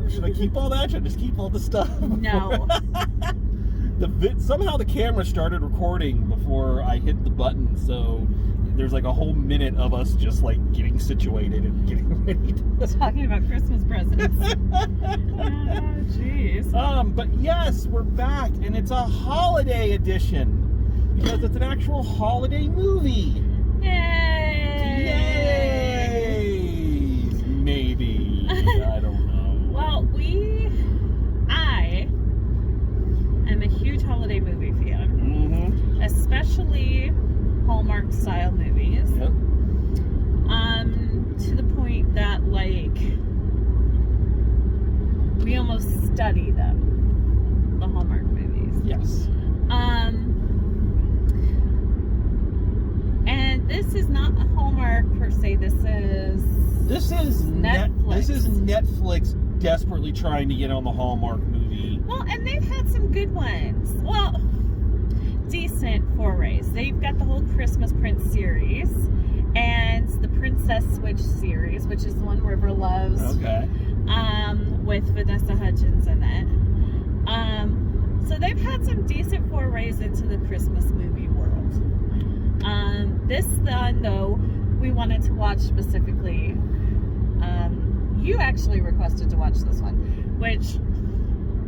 Should I keep all that? Should I just keep all the stuff? No. Somehow the camera started recording before I hit the button, so there's like a whole minute of us just like getting situated and getting ready to... Talking about Christmas presents. Jeez. But yes, we're back, and it's a holiday edition because it's an actual holiday movie. Yay! Yay! Maybe. I don't know. Well, I am a huge holiday movie fan. Mm-hmm. Especially Hallmark style movies. Yep. To the point that like we almost study them, the Hallmark movies. Yes. And this is not a Hallmark per se. This is Netflix. This is Netflix desperately trying to get on the Hallmark movie. Well, and they've had some good ones. Well, decent forays. They've got the whole Christmas Prince series and the Princess Switch series, which is the one River loves. Okay. With Vanessa Hudgens in it. So they've had some decent forays into the Christmas movie world. This one, though, we wanted to watch specifically. You actually requested to watch this one, which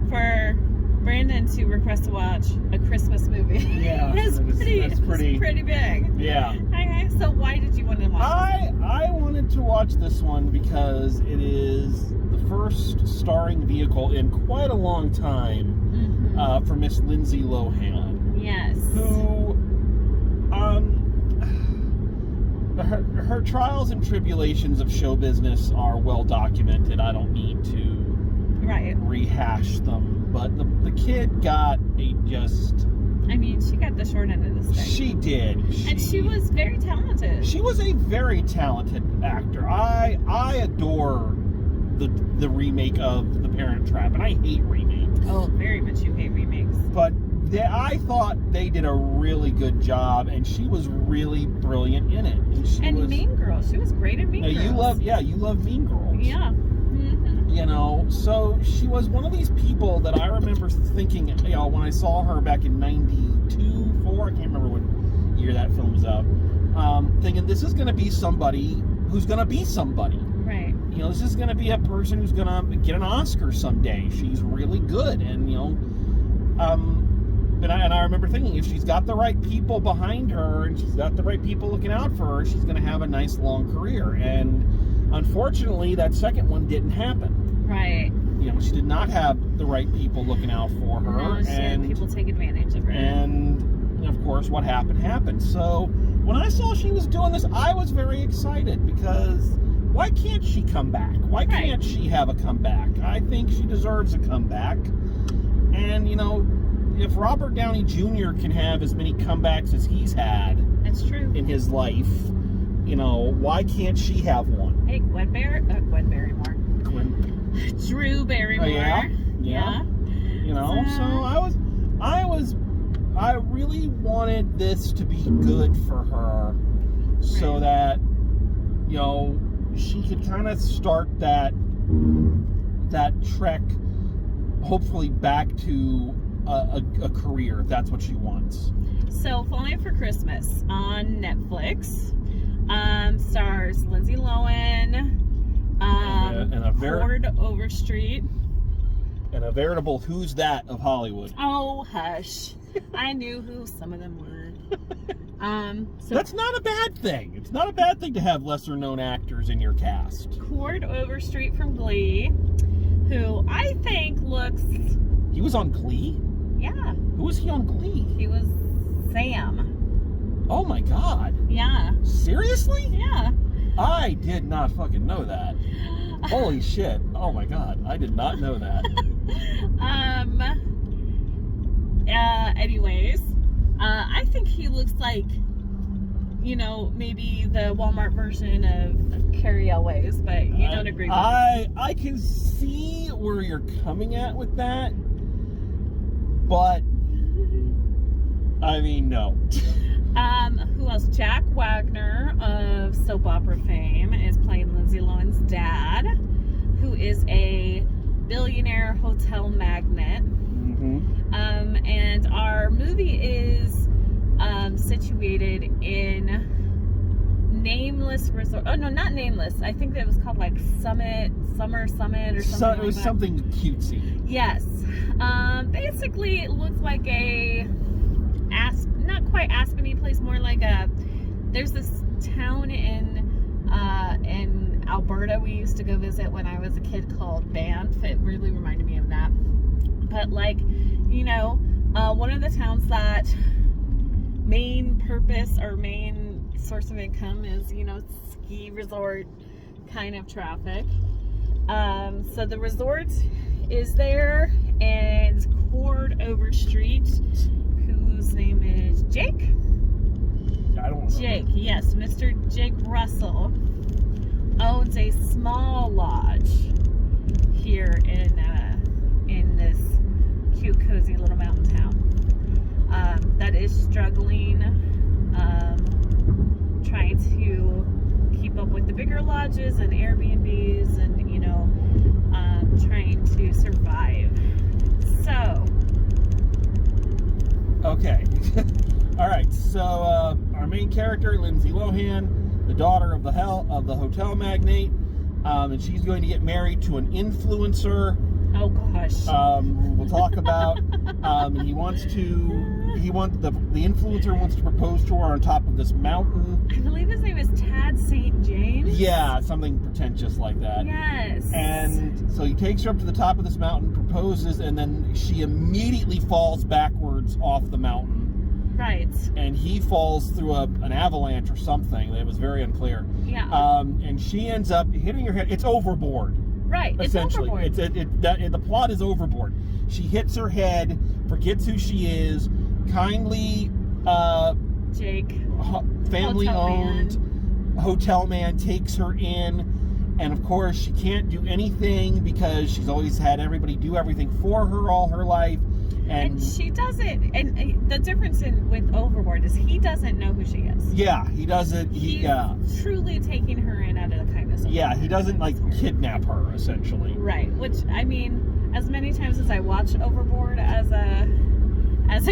for Brandon to request to watch a Christmas movie is pretty big. Yeah. Okay, so why did you want to watch this one? I wanted to watch this one because it is the first starring vehicle in quite a long time for Miss Lindsay Lohan. Yes. Who, her trials and tribulations of show business are well documented. I don't need to rehash them, but the kid got she got the short end of the stick. She did. And she was very talented. She was a very talented actor. I adore the remake of The Parent Trap, and I hate remakes. Oh, very much you hate remakes. But I thought they did a really good job, and she was really brilliant in it. And Mean Girls. She was great in Mean Girls. You love Mean Girls. Yeah. Mm-hmm. You know, so she was one of these people that I remember thinking, when I saw her back in 92, 4, I can't remember what year that film was out, thinking this is going to be somebody who's going to be somebody. Right. This is going to be a person who's going to get an Oscar someday. She's really good, and and I remember thinking, if she's got the right people behind her and she's got the right people looking out for her, she's going to have a nice long career. And unfortunately, that second one didn't happen. Right. She did not have the right people looking out for her. No, she had people take advantage of her. And of course, what happened. So when I saw she was doing this, I was very excited because why can't she come back? Why can't she have a comeback? I think she deserves a comeback. And, if Robert Downey Jr. can have as many comebacks as he's had in his life, why can't she have one? Hey, Drew Barrymore. Oh, yeah. So I really wanted this to be good for her, so that she could kind of start that trek, hopefully back to a career, if that's what she wants. So, Falling for Christmas on Netflix stars Lindsay Lohan, Ford Overstreet, and a veritable who's that of Hollywood. Oh, hush. I knew who some of them were. So that's not a bad thing. It's not a bad thing to have lesser known actors in your cast. Ford Overstreet from Glee, who I think looks... He was on Glee? Yeah. Who was he on Glee? He was Sam. Oh my God. Yeah. Seriously? Yeah. I did not fucking know that. Holy shit. Oh my God. I did not know that. Anyways, I think he looks like, maybe the Walmart version of Carrie Elways, but you don't agree with me. I can see where you're coming at with that, but no. Who else? Jack Wagner of soap opera fame is playing Lindsay Lohan's dad, who is a billionaire hotel magnate. Mm-hmm. And our movie is situated in Nameless Resort. Oh no, not Nameless. I think it was called like Summer Summit or something. It was something cutesy. Yes. Basically, it looks like a not quite Aspeny place, more like there's this town in Alberta we used to go visit when I was a kid called Banff. It really reminded me of that. But like, one of the towns that main purpose or main source of income is, ski resort kind of traffic. So the resort is there, and Cord Overstreet, whose name is Jake. I don't remember. Jake, yes, Mr. Jake Russell owns a small lodge here in this cute, cozy little mountain town that is struggling, trying to keep up with the bigger lodges and Airbnbs, and trying to survive. So, okay. All right. So our main character, Lindsay Lohan, the daughter of the hotel magnate, and she's going to get married to an influencer. oh gosh. We'll talk about. And the influencer wants to propose to her on top of this mountain. I believe his name is Tad St. James. Yeah, something pretentious like that. Yes. And so he takes her up to the top of this mountain, proposes, and then she immediately falls backwards off the mountain. Right. And he falls through an avalanche or something. It was very unclear. Yeah. And she ends up hitting her head. It's Overboard. Right. Essentially, It's Overboard. the plot is Overboard. She hits her head, forgets who she is. Kindly, Jake, family-owned hotel man takes her in, and of course she can't do anything because she's always had everybody do everything for her all her life. And she doesn't. And the difference with Overboard is he doesn't know who she is. Yeah, he doesn't. He's truly taking her in out of the kindness of he doesn't like kidnap her essentially. Right. Which, I mean, as many times as I watched Overboard as a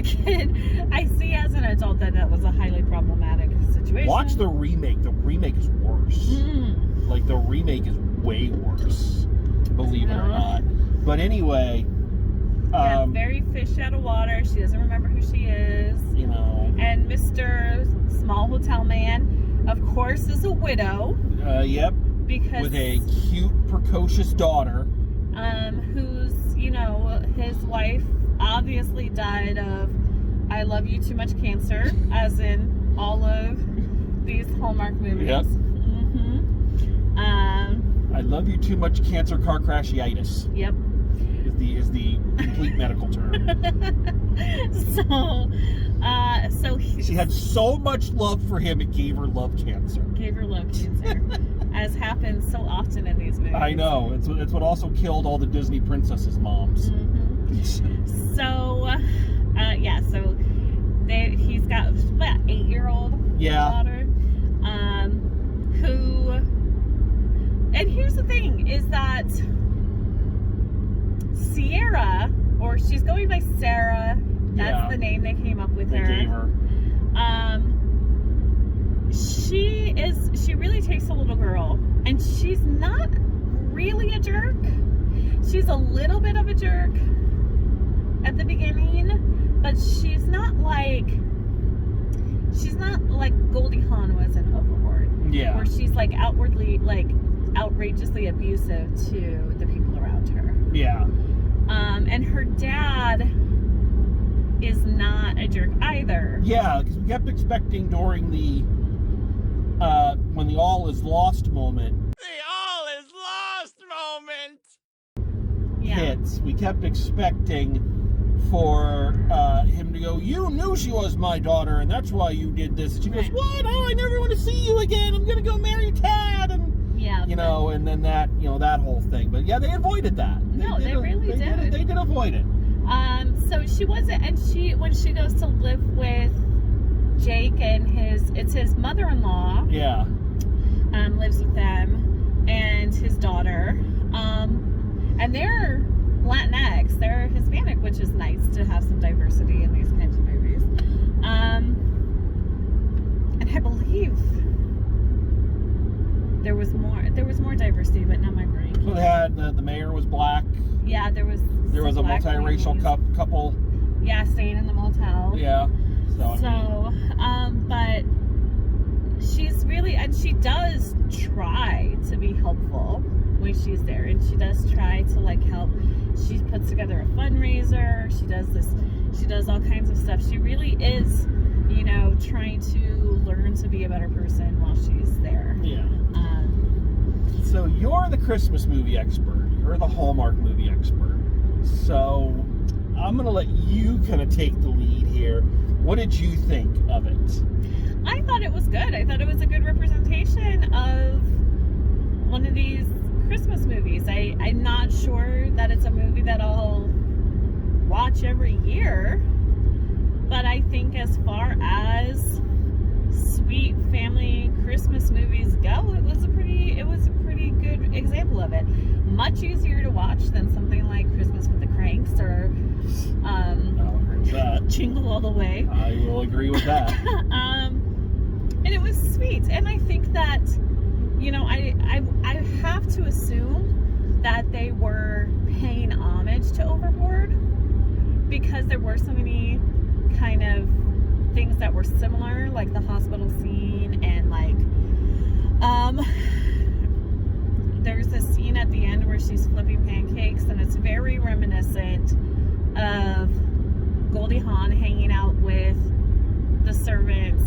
kid, I see as an adult that was a highly problematic situation. Watch the remake. The remake is worse. Like, the remake is way worse, believe it or not. But anyway, very fish out of water. She doesn't remember who she is. And Mr. Small Hotel Man, of course, is a widow. Yep. Because with a cute, precocious daughter. Who's, his wife obviously died of I love you too much cancer, as in all of these Hallmark movies. Yep. I love you too much cancer car crashitis. Yep. Is the complete medical term. She had so much love for him, it gave her love cancer. As happens so often in these movies. I know. It's what also killed all the Disney princesses' moms. So he's got about 8-year-old daughter, who, and here's the thing, is that Sierra, or she's going by Sarah, that's the name they came up with her. They gave her. She really takes a little girl, and she's not really a jerk. She's a little bit of a jerk at the beginning, but she's not like Goldie Hawn was in Overboard. Yeah. Where she's like outwardly, like, outrageously abusive to the people around her. Yeah. And her dad is not a jerk either. Yeah, because we kept expecting during the when the all is lost moment. Hits. We kept expecting for him to go, you knew she was my daughter, and that's why you did this. And she goes, what? Oh, I never want to see you again. I'm gonna go marry Tad. And and then that whole thing. But yeah, they avoided that. They really did. They did avoid it. So she wasn't, and when she goes to live with Jake and his mother-in-law. Yeah. Lives with them and his daughter. And they're Latinx, they're Hispanic, which is nice to have some diversity in these kinds of movies. And I believe there was more diversity, but not my brain. So they had the mayor was black. Yeah, there was a multiracial couple. Yeah, staying in the motel. Yeah. But she's really, and she does try to be helpful when she's there, and she does try to like help. She puts together a fundraiser. She does all kinds of stuff. She really is, you know, trying to learn to be a better person while she's there. Yeah. So you're the Christmas movie expert. You're the Hallmark movie expert. So I'm going to let you kind of take the lead here. What did you think of it? I thought it was good. I thought it was a good representation of one of these Christmas movies. I'm not sure that it's a movie that I'll watch every year, but I think as far as sweet family Christmas movies go, it was a pretty good example of it. Much easier to watch than something like Christmas with the Cranks or I'll agree with that. Jingle All the Way. I will agree with that. And it was sweet, and I think that, you know, I have to assume that they were paying homage to Overboard because there were so many kind of things that were similar, like the hospital scene, and like there's a scene at the end where she's flipping pancakes, and it's very reminiscent of Goldie Hawn hanging out with the servants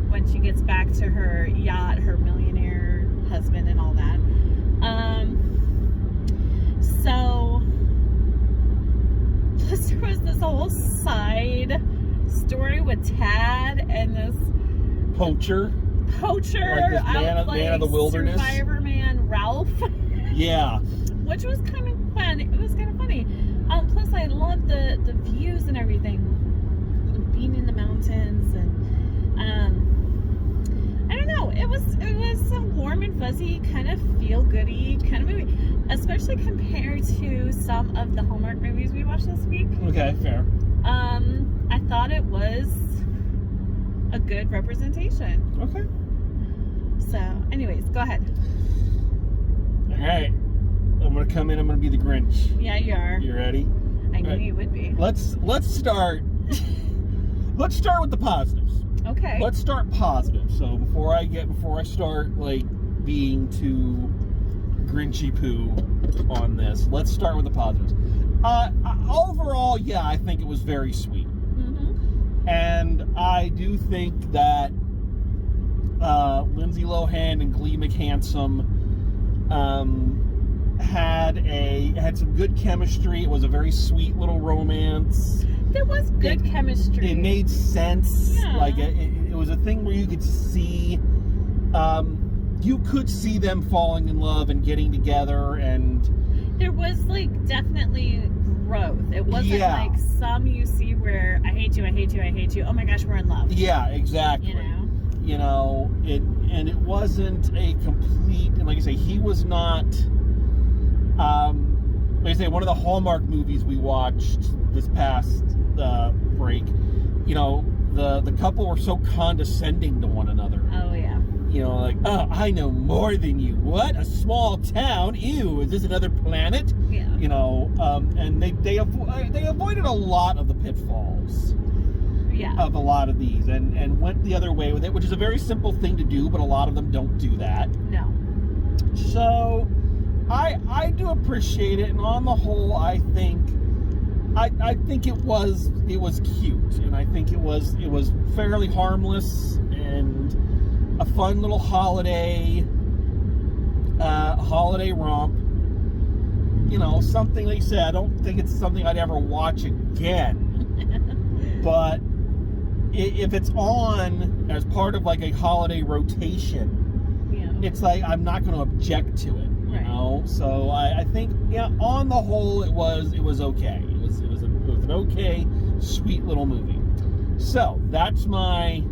when she gets back to her yacht, her millionaire husband, and all that. So plus there was this whole side story with Tad and this Poacher, like this man of the wilderness, survivor man Ralph. Yeah, which was kind of fun. It was kind of funny. Plus I loved the views and everything, being in the mountains, and I don't know. It was a warm and fuzzy kind of feel goody kind of movie, especially compared to some of the Hallmark movies we watched this week. Okay, fair. I thought it was a good representation. Okay. So, anyways, go ahead. All right. I'm gonna come in. I'm gonna be the Grinch. Yeah, you are. You ready? I knew you would be. Let's start. Let's start with the positives. Okay. Let's start positive. So before I start like being too Grinchy poo on this, let's start with the positives. Overall, yeah, I think it was very sweet. Mm-hmm. And I do think that Lindsay Lohan and Glee McHandsome had some good chemistry. It was a very sweet little romance. There was good chemistry. It made sense. Yeah. Like it was a thing where you could see them falling in love and getting together, and there was like definitely growth. It wasn't like some you see where I hate you, I hate you, I hate you. Oh my gosh, we're in love. Yeah, exactly. You know, it wasn't a complete, and like I say, he was not like I say, one of the Hallmark movies we watched this past break, you know, the couple were so condescending to one another. Oh yeah. You know, like, oh, I know more than you. What? A small town? Ew, is this another planet? Yeah. You know, and they avoided a lot of the pitfalls. Yeah. Of a lot of these, and went the other way with it, which is a very simple thing to do, but a lot of them don't do that. No. So, I do appreciate it, and on the whole, I think it was cute, and I think it was fairly harmless and a fun little holiday romp. You know, something like you said, I don't think it's something I'd ever watch again. But if it's on as part of like a holiday rotation, it's like I'm not going to object to it. You know, so I think on the whole it was okay. It was an okay, sweet little movie. So that's my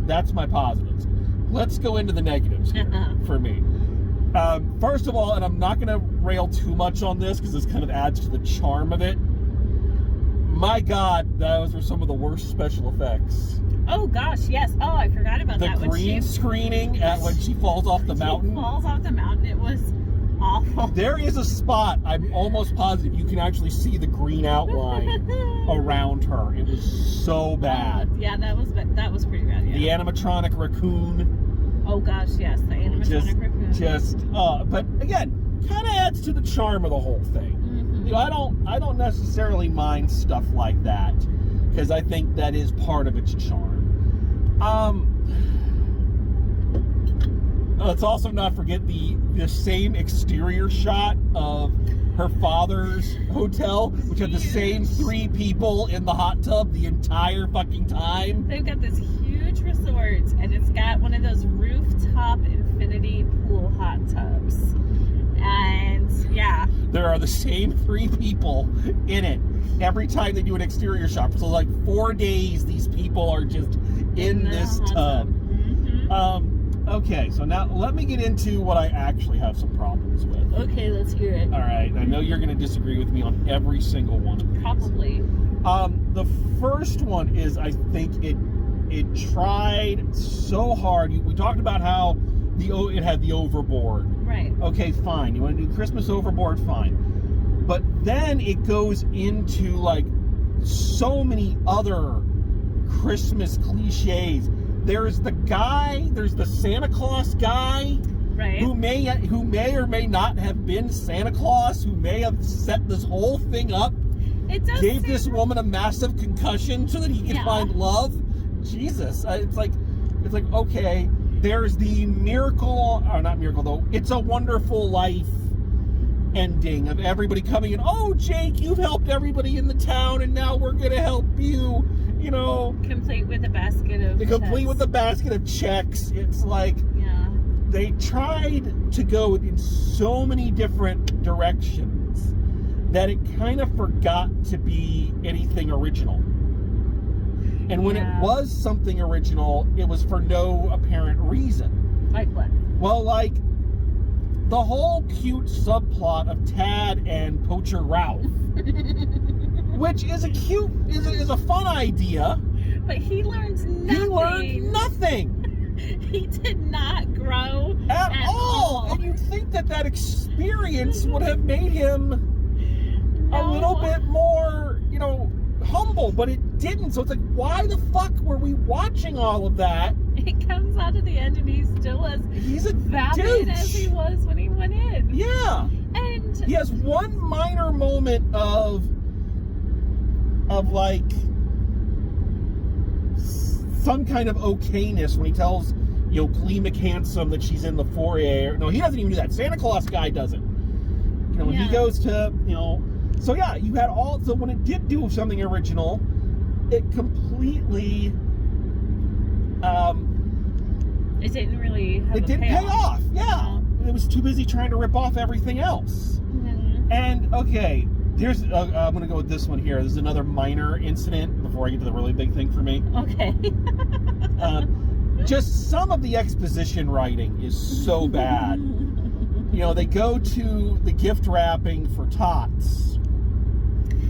positives. Let's go into the negatives here for me. First of all, and I'm not going to rail too much on this because this kind of adds to the charm of it. My God, those are some of the worst special effects. Oh gosh, yes. Oh, I forgot about that. The green screening when she falls off the mountain. Falls off the mountain. It was awful. There is a spot, I'm almost positive you can actually see the green outline around her. It was so bad. Yeah, that was pretty bad. Yeah. The animatronic raccoon. Oh gosh, yes, the animatronic raccoon. But again, kind of adds to the charm of the whole thing. Mm-hmm. You know, I don't necessarily mind stuff like that because I think that is part of its charm. Let's also not forget the same exterior shot of her father's hotel, which had the same 3 people in the hot tub the entire fucking time. They've got this huge resort, and it's got one of those rooftop infinity pool hot tubs. And yeah, there are the same 3 people in it every time they do an exterior shot. So like 4 days, these people are just in this tub. Mm-hmm. Okay, so now let me get into what I actually have some problems with. Okay, let's hear it. All right, I know you're going to disagree with me on every single one of these. Probably. The first one is I think it tried so hard. We talked about how it had the overboard. Right. Okay, fine. You want to do Christmas Overboard, fine. But then it goes into like so many other Christmas cliches. There's the Santa Claus guy, right? Who may or may not have been Santa Claus, who may have set this whole thing up. Gave this woman a massive concussion so that he could find love. Jesus, it's like okay. There's the not miracle though. It's a Wonderful Life ending of everybody coming in. Oh, Jake, you've helped everybody in the town, and now we're gonna help you. You know, complete with a basket of checks. It's like they tried to go in so many different directions that it kind of forgot to be anything original. And when it was something original, it was for no apparent reason. Like what? Well, like the whole cute subplot of Tad and Poacher Ralph. Which is is a fun idea. But he learns nothing. He did not grow at all. And you'd think that experience would have made him a little bit more, humble, but it didn't. So it's like, why the fuck were we watching all of that? It comes out at the end and he's still he's a vapid as he was when he went in. Yeah. And he has one minor moment of like some kind of okayness when he tells Clea McHandsome that she's in the foyer. No, he doesn't even do that. Santa Claus guy doesn't. When he goes to so yeah, you had so when it did do something original, it completely it didnn't really have it didn't pay off. Yeah. It was too busy trying to rip off everything else. Mm-hmm. And okay, here's I'm gonna go with this one here. This is another minor incident before I get to the really big thing for me. Okay. Just some of the exposition writing is so bad. They go to the gift wrapping for Tots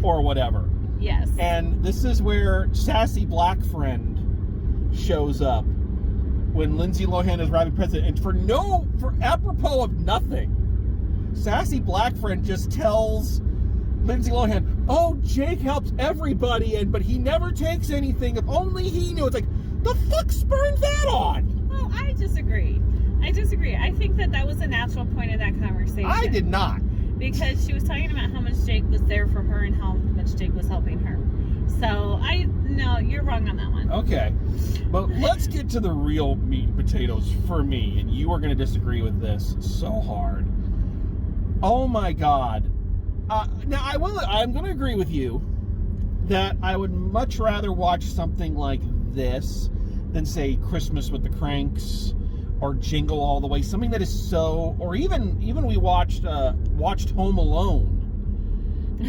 or whatever. Yes. And this is where Sassy Black Friend shows up when Lindsay Lohan is wrapping present, and for apropos of nothing, Sassy Black Friend just tells Lindsay Lohan, "Oh, Jake helps everybody, but he never takes anything. If only he knew." It's like, the fuck spurned that on? Well, I disagree. I think that was a natural point of that conversation. I did not. Because she was talking about how much Jake was there for her and how much Jake was helping her. So, no, you're wrong on that one. Okay. But let's get to the real meat and potatoes for me, and you are going to disagree with this so hard. Oh my God. Now, I'm going to agree with you that I would much rather watch something like this than, say, Christmas with the Cranks or Jingle All the Way. Something that is so, or even we watched Home Alone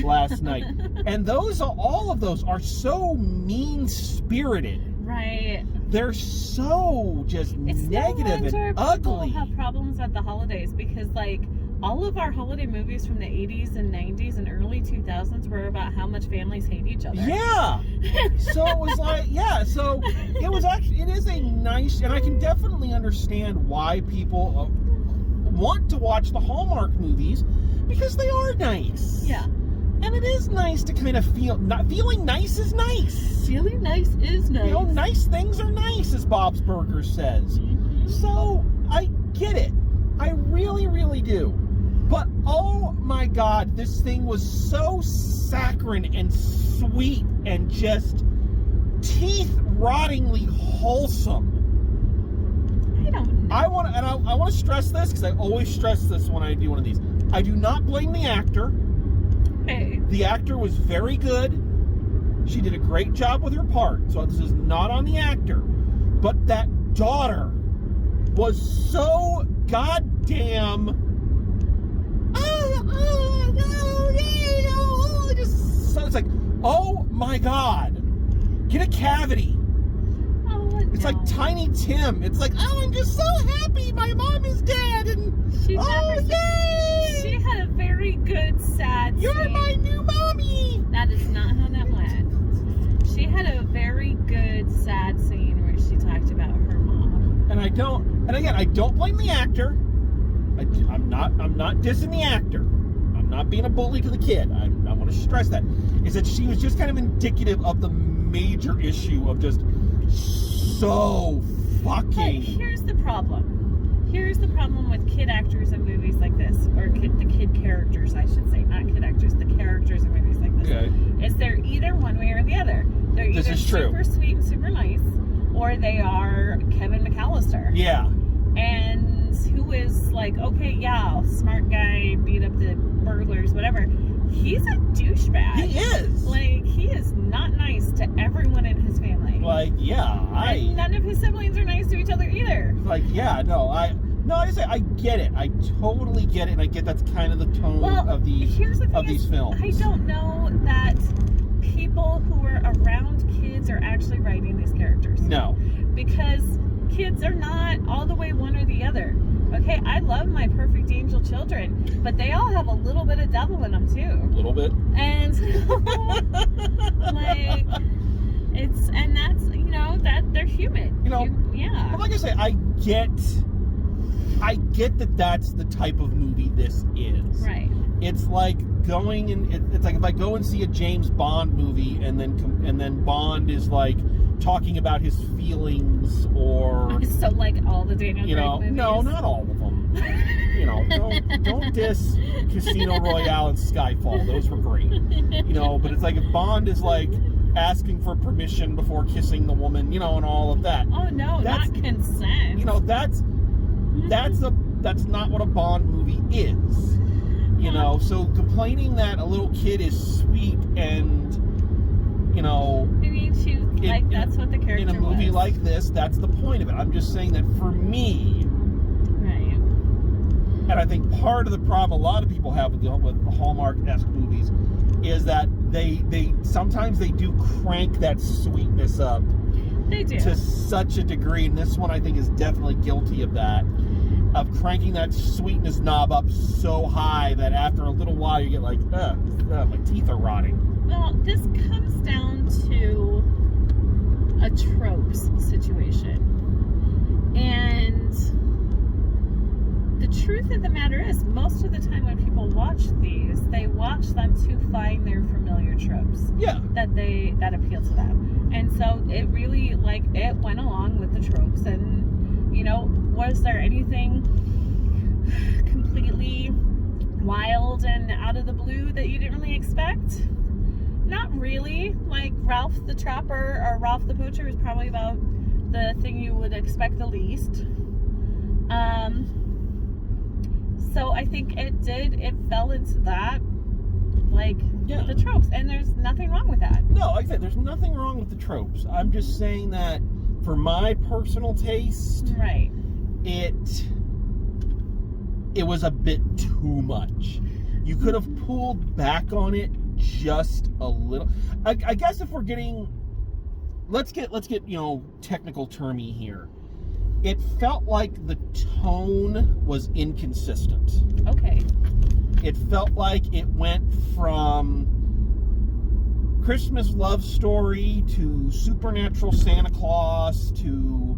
last night. And all of those are so mean-spirited. Right. they're so just It's negative no wonder and ugly. People have problems at the holidays because, like, all of our holiday movies from the 80s and 90s and early 2000s were about how much families hate each other. Yeah. So it was like, yeah. So it was actually, it is a nice, and I can definitely understand why people want to watch the Hallmark movies because they are nice. Yeah. And it is nice to kind of feel, not feeling nice is nice. Feeling nice is nice. You know, nice things are nice, as Bob's Burgers says. Mm-hmm. So I get it. I really, really do. But oh my God, this thing was so saccharine and sweet and just teeth-rottingly wholesome. I don't know. I want to stress this because I always stress this when I do one of these. I do not blame the actor. Hey. The actor was very good. She did a great job with her part. So this is not on the actor. But that daughter was so goddamn... So it's like, oh my God, get a cavity. Oh, It's like Tiny Tim. It's like, oh, I'm just so happy my mom is dead, and She oh never yay! She had a very good sad You're scene. my new mommy. That is not how that went. She had a very good sad scene where she talked about her mom. And I don't blame the actor. I'm not dissing the actor. I'm not being a bully to the kid. I want to stress that. Is that she was just kind of indicative of the major issue of just so fucking... But here's the problem. Here's the problem with kid actors in movies like this. Or the kid characters, I should say. Not kid actors. The characters in movies like this. Okay. Is they're either one way or the other. They're either This is true. super sweet and super nice, or they are Kevin McAllister. Yeah. And who is like, okay, yeah, smart guy, beat up the burglars, whatever. He's a douchebag. He is. Like, he is not nice to everyone in his family. Like, yeah, And none of his siblings are nice to each other either. like, yeah, no, I say I get it. I totally get it, and I get that's kind of the tone of these here's the thing of these is, films. I don't know that people who are around kids are actually writing these characters. No. Because kids are not all the way one or the other. Okay, I love my perfect angel children, but they all have a little bit of devil in them too. A little bit. And like, and that's, you know, that they're human. You know, yeah. But like I say, I get that that's the type of movie this is. Right. It's like going and it's like if I go and see a James Bond movie and then Bond is like talking about his feelings or So like all the Daniel you know, Craig movies. no, not all of them. You know, don't diss Casino Royale and Skyfall. Those were great. You know, but it's like if Bond is like asking for permission before kissing the woman, you know, and all of that. Oh no, not consent. You know, that's not what a Bond movie is. You know, so complaining that a little kid is sweet and, you know, that's what the character in a movie was. like this, that's the point of it. I'm just saying that for me, right. and I think part of the problem a lot of people have with the Hallmark-esque movies is that they sometimes they do crank that sweetness up. They do. To such a degree, and this one I think is definitely guilty of that. Of cranking that sweetness knob up so high that after a little while you get like, my teeth are rotting. Well, this comes down to a tropes situation. And the truth of the matter is, most of the time when people watch these, they watch them to find their familiar tropes. Yeah. That appeal to them. And so it really, like, it went along with the tropes. And, you know, was there anything completely wild and out of the blue that you didn't really expect? Not really. Like, Ralph the Trapper or Ralph the Poacher is probably about the thing you would expect the least. So I think it fell into that, like, the tropes, and there's nothing wrong with that. No, like I said, there's nothing wrong with the tropes. I'm just saying that for my personal taste, right, it was a bit too much. You could have pulled back on it just a little. I guess if we're getting let's get technical termy here. It felt like the tone was inconsistent. Okay. It felt like it went from Christmas love story to supernatural Santa Claus to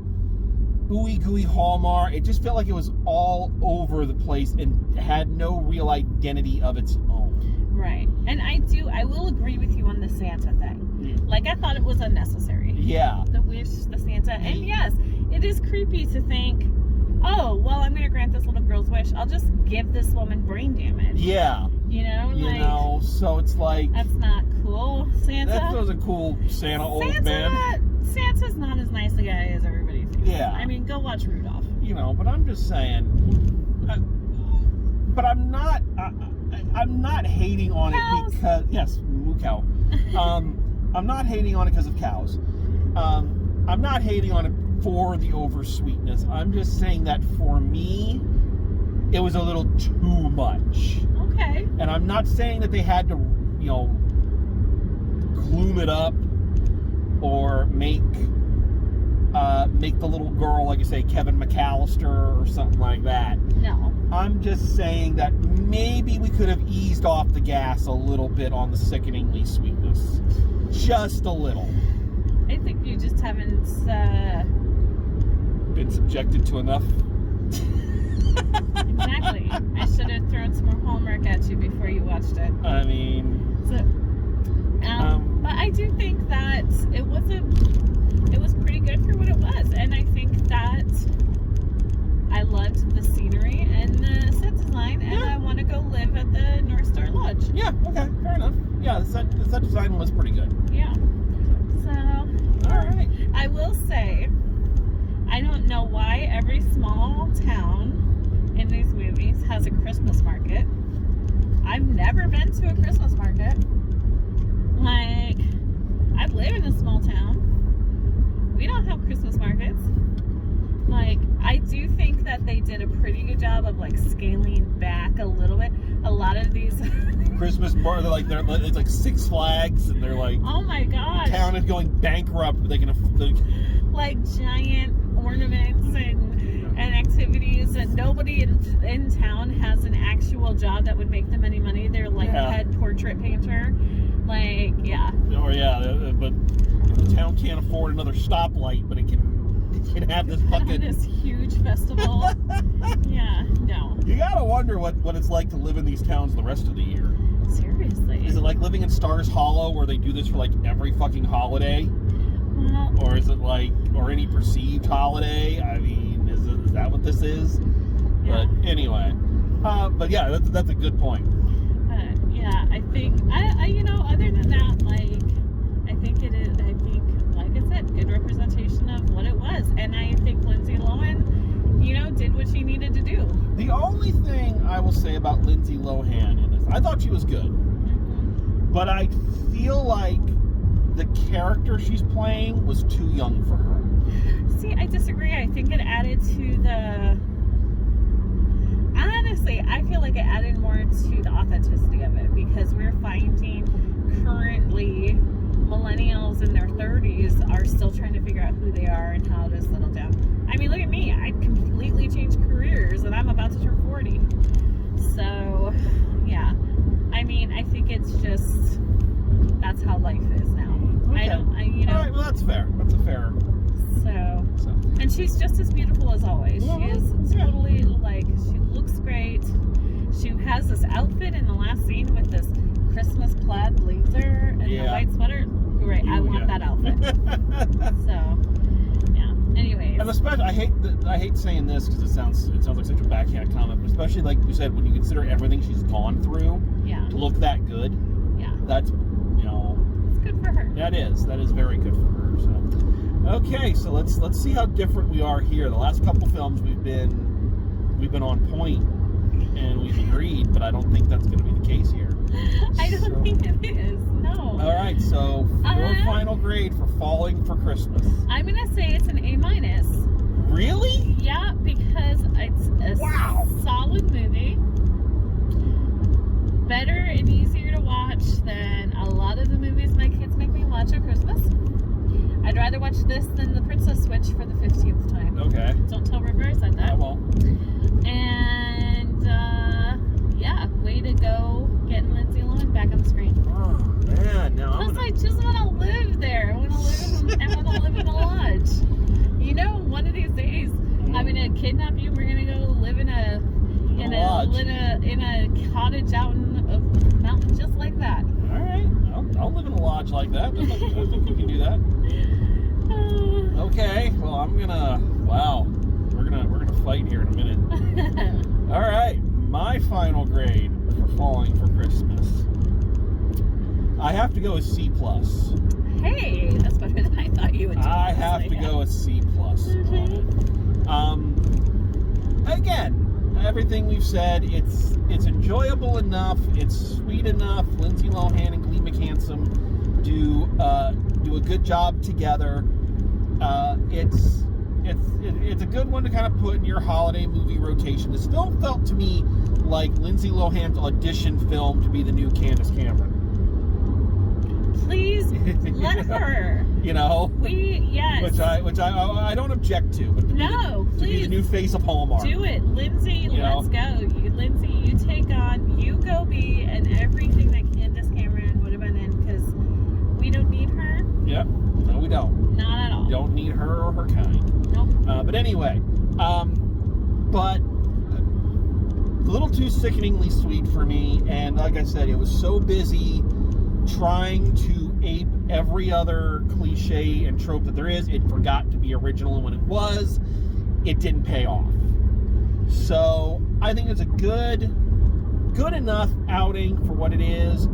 ooey gooey Hallmark. It just felt like it was all over the place and had no real identity of its own. Right. And I will agree with you on the Santa thing. Like, I thought it was unnecessary. Yeah. The wish, the Santa. And yes, it is creepy to think, oh, well, I'm going to grant this little girl's wish. I'll just give this woman brain damage. Yeah. So it's like... That's not cool, Santa. That was a cool Santa old man. Santa's not as nice a guy as everybody thinks. Yeah. I mean, go watch Rudolph. But I'm just saying... but I'm not hating on cows. It because... Yes, moo cow. I'm not hating on it because of cows. I'm not hating on it for the oversweetness. I'm just saying that for me, it was a little too much. Okay. And I'm not saying that they had to, gloom it up or make the little girl, like you say, Kevin McAllister or something like that. No. I'm just saying that maybe we could have eased off the gas a little bit on the sickeningly sweetness. Just a little. I think you just haven't been subjected to enough. Exactly. I should have thrown some more homework at you before you watched it. I mean, but I do think that it was pretty good for what it was, and I think that I loved the scenery and the set design, and I want to go live at the North Star Lodge. Yeah. Okay. Fair enough. Yeah, the set design was pretty good. Yeah. So. All right. I will say, I don't know why every small town in these movies has a Christmas market. I've never been to a Christmas market. Like, I live in a small town. We don't have Christmas markets. Like, I do think that they did a pretty good job of, like, scaling back a little bit. A lot of these Christmas bar, it's like Six Flags, and they're like, oh my gosh, the town is going bankrupt, but they can like giant ornaments and activities, and nobody in town has an actual job that would make them any money. They're like a head portrait painter. Like, yeah. Or but the town can't afford another stoplight, but it can have this fucking this huge festival. Yeah, no. You gotta wonder what it's like to live in these towns the rest of the year. Seriously. Is it like living in Stars Hollow where they do this for like every fucking holiday? Well, or is it like, or any perceived holiday? I mean, is that what this is? Yeah. But anyway, but yeah, that's a good point. Yeah, I think other than that, like, I think it is. I think, like I said, good representation of what it was, and I think Lindsay Lohan, did what she needed to do. The only thing I will say about Lindsay Lohan in this, I thought she was good, but I feel like the character she's playing was too young for her. See, I disagree. I think it added to the... Honestly, I feel like it added more to the authenticity of it, because we're finding currently millennials in their 30s are still trying to figure out who they are and how to settle down. I mean, look at me. I completely changed careers, and I'm about to turn 40. So, yeah. I mean, I think it's just... That's how life is now. Okay. All right, well, that's fair. That's a fair... So, and she's just as beautiful as always. She is totally, like, she looks great. She has this outfit in the last scene with this Christmas plaid blazer and the white sweater. Great, I want that outfit. So, yeah. Anyways. And especially, I hate saying this because it sounds like such a backhand comment, but especially like you said, when you consider everything she's gone through, to look that good, that's it's good for her. That is very good for her. So. Okay, so let's see how different we are here. The last couple films we've been on point and we've agreed, but I don't think that's going to be the case here. I don't think it is. No. All right, so your final grade for Falling for Christmas. I'm going to say it's an A-. Really? Yeah, because it's a solid movie. Better and easier to watch than a lot of the movies my kids make me watch at Christmas. I'd rather watch this than The Princess Switch for the 15th time. Okay. Don't tell River I said that. I won't. And, yeah, way to go getting Lindsay Lohan back on the screen. Oh, man. No, Plus, I just want to live there. I want to live in a lodge. You know, one of these days, I'm gonna kidnap you. We're gonna go live in a cottage out in a mountain just like that. All right. I'll live in a lodge like that. I think you can do that. Okay. Well, I'm gonna. Wow. We're gonna fight here in a minute. All right. My final grade for Falling for Christmas. I have to go with C+. Hey, that's better than I thought you would do. I have to go with C+. Again, everything we've said, it's enjoyable enough, it's sweet enough. Lindsay Lohan and Glee McHandsome do a good job together. It's a good one to kind of put in your holiday movie rotation. It still felt to me like Lindsay Lohan's audition film to be the new Candace Cameron. Please let her. You know, yes. Which I don't object to. But No, to be the new face of Hallmark. Do it, Lindsay. Let's go. Lindsay, you take on. You go be in everything that Candace Cameron would have been in, because we don't need her. Yep. No, we don't. Not at all. Don't need her or her kind. Nope. But anyway, but a little too sickeningly sweet for me. And like I said, it was so busy trying to ape every other cliche and trope that there is. It forgot to be original, and when it was, it didn't pay off. So I think it's a good enough outing for what it is.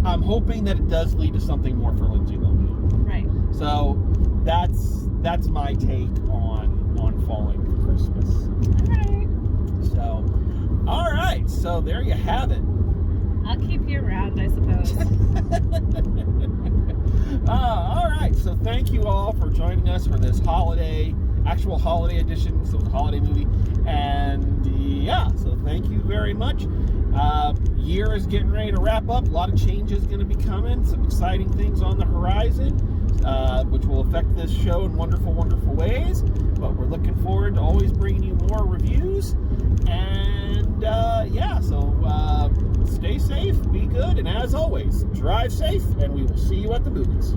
I'm hoping that it does lead to something more for Lindsay Lohan. Right. So that's my take on Falling for Christmas. All right. So there you have it. I'll keep you around, I suppose. All right. So thank you all for joining us for this actual holiday edition. So it's a holiday movie. And yeah, so thank you very much. Year is getting ready to wrap up. A lot of changes going to be coming. Some exciting things on the horizon, which will affect this show in wonderful, wonderful ways. But we're looking forward to always bringing you more reviews. And yeah, so stay safe, be good, and as always, drive safe, and we will see you at the movies.